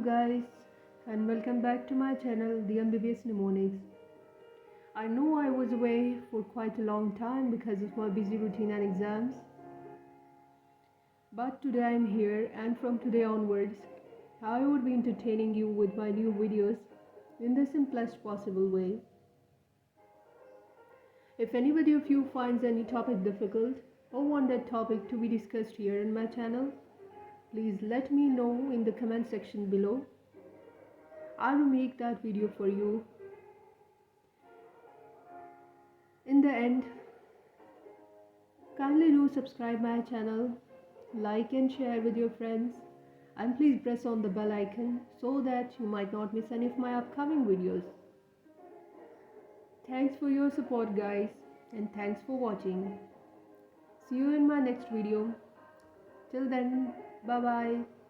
guys, and welcome back to my channel, the MBBS MNEMONICS. I know I was away for quite a long time because of my busy routine and exams. But today I'm here, and from today onwards, I would be entertaining you with my new videos in the simplest possible way. If anybody of you finds any topic difficult or want that topic to be discussed here in my channel, please let me know in the comment section below. I will make that video for you. In the end, kindly do subscribe my channel, like and share with your friends, and please press on the bell icon so that you might not miss any of my upcoming videos. Thanks for your support guys, and thanks for watching. See you in my next video. Till then, bye bye.